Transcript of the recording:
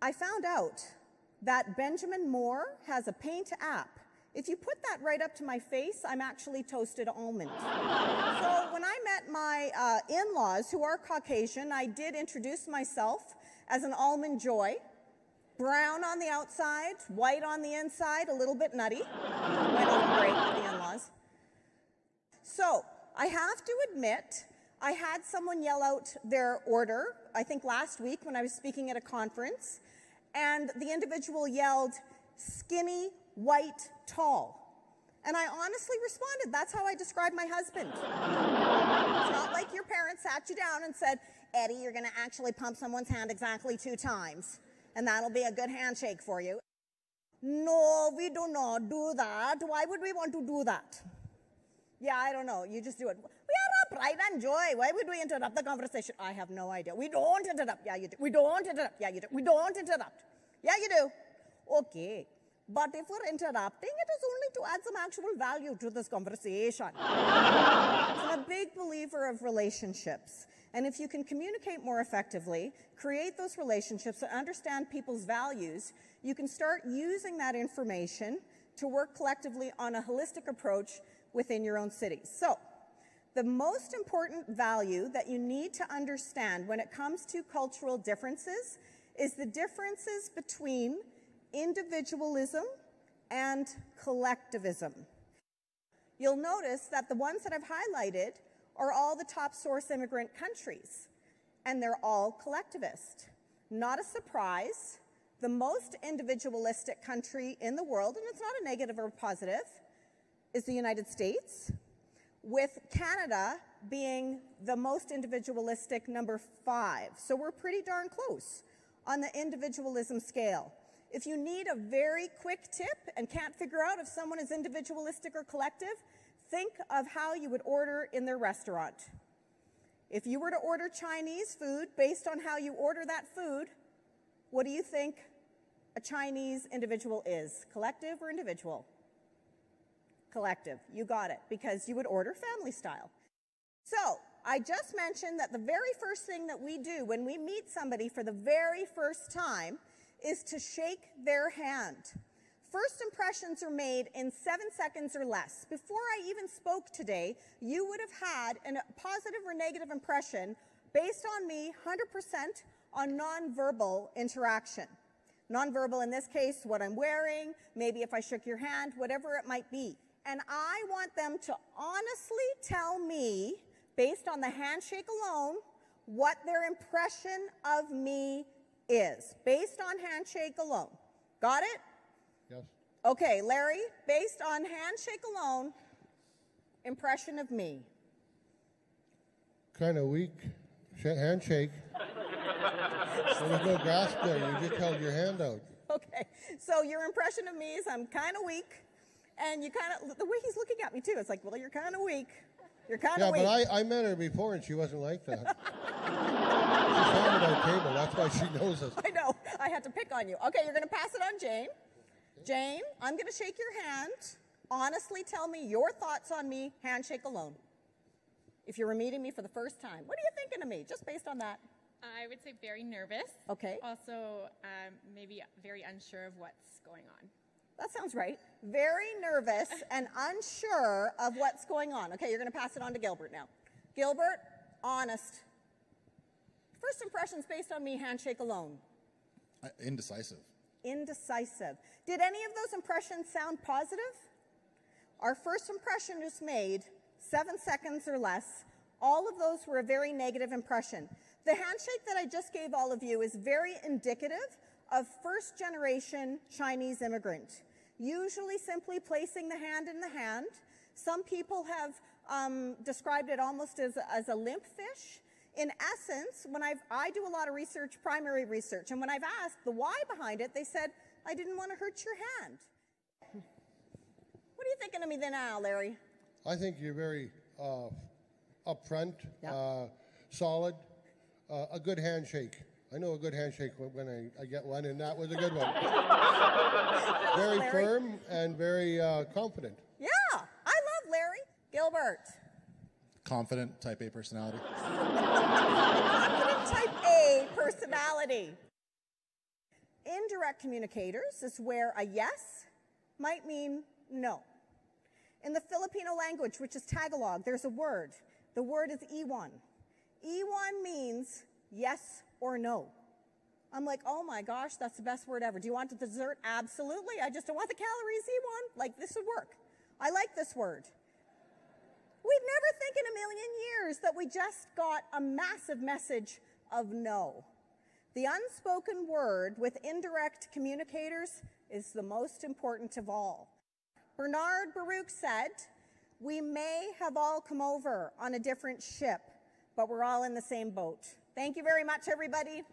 I found out that Benjamin Moore has a paint app. If you put that right up to my face, I'm actually toasted almond. So when I met my in-laws, who are Caucasian, I did introduce myself as an almond joy. Brown on the outside, white on the inside, a little bit nutty. Went on great with the in-laws. So I have to admit, I had someone yell out their order, I think last week when I was speaking at a conference, and the individual yelled, "Skinny, white, tall." And I honestly responded, that's how I describe my husband. It's not like your parents sat you down and said, "Eddie, you're going to actually pump someone's hand exactly 2 times, and that'll be a good handshake for you." No, we do not do that. Why would we want to do that? Yeah, I don't know. You just do it. We are a pride and joy. Why would we interrupt the conversation? I have no idea. We don't interrupt. Yeah, you do. We don't interrupt. Yeah, you do. We don't interrupt. Yeah, you do. Okay. But if we're interrupting, it is only to add some actual value to this conversation. I'm a big believer of relationships. And if you can communicate more effectively, create those relationships and understand people's values, you can start using that information to work collectively on a holistic approach within your own cities. So, the most important value that you need to understand when it comes to cultural differences is the differences between individualism and collectivism. You'll notice that the ones that I've highlighted are all the top source immigrant countries, and they're all collectivist. Not a surprise, the most individualistic country in the world, and it's not a negative or a positive, is the United States, with Canada being the most individualistic number 5. So we're pretty darn close on the individualism scale. If you need a very quick tip and can't figure out if someone is individualistic or collective, think of how you would order in their restaurant. If you were to order Chinese food based on how you order that food, what do you think a Chinese individual is? Collective or individual? Collective. You got it, because you would order family style. So, I just mentioned that the very first thing that we do when we meet somebody for the very first time is to shake their hand. First impressions are made in 7 seconds or less. Before I even spoke today, you would have had a positive or negative impression based on me 100% on nonverbal interaction. Nonverbal in this case, what I'm wearing, maybe if I shook your hand, whatever it might be. And I want them to honestly tell me, based on the handshake alone, what their impression of me is. Based on handshake alone. Got it? Yes. Okay, Larry, based on handshake alone, impression of me. Kind of weak handshake. There was no grasp there. You just held your hand out. Okay, so your impression of me is I'm kind of weak, and you kind of, the way he's looking at me too, it's like, well, you're kind of weak. You're kind of weak. Yeah, but I met her before, and she wasn't like that. She sat at our table. That's why she knows us. I know. I had to pick on you. Okay, you're going to pass it on Jane. Jane, I'm going to shake your hand. Honestly tell me your thoughts on me, handshake alone. If you were meeting me for the first time, what are you thinking of me, just based on that? I would say very nervous. Okay. Also, maybe very unsure of what's going on. That sounds right. Very nervous and unsure of what's going on. Okay, you're going to pass it on to Gilbert now. Gilbert, honest. First impressions based on me, handshake alone. Indecisive. Indecisive. Did any of those impressions sound positive? Our first impression is made 7 seconds or less. All of those were a very negative impression. The handshake that I just gave all of you is very indicative of first-generation Chinese immigrant, usually simply placing the hand in the hand. Some people have described it almost as a limp fish. In essence, when I do a lot of research, primary research, and when I've asked the why behind it, they said, I didn't want to hurt your hand. What are you thinking of me then now, Larry? I think you're very upfront, Yeah. solid, a good handshake. I know a good handshake when I get one, and that was a good one. Very Larry. firm and very confident. Yeah, I love Larry. Gilbert. Confident, type A personality. Confident type A personality. Indirect communicators is where a yes might mean no. In the Filipino language, which is Tagalog, there's a word. The word is iwan. Iwan means yes or no. I'm like, oh my gosh, that's the best word ever. Do you want the dessert? Absolutely. I just don't want the calories, iwan. Like, this would work. I like this word. We'd never think in a million years that we just got a massive message of no. The unspoken word with indirect communicators is the most important of all. Bernard Baruch said, "We may have all come over on a different ship, but we're all in the same boat." Thank you very much, everybody.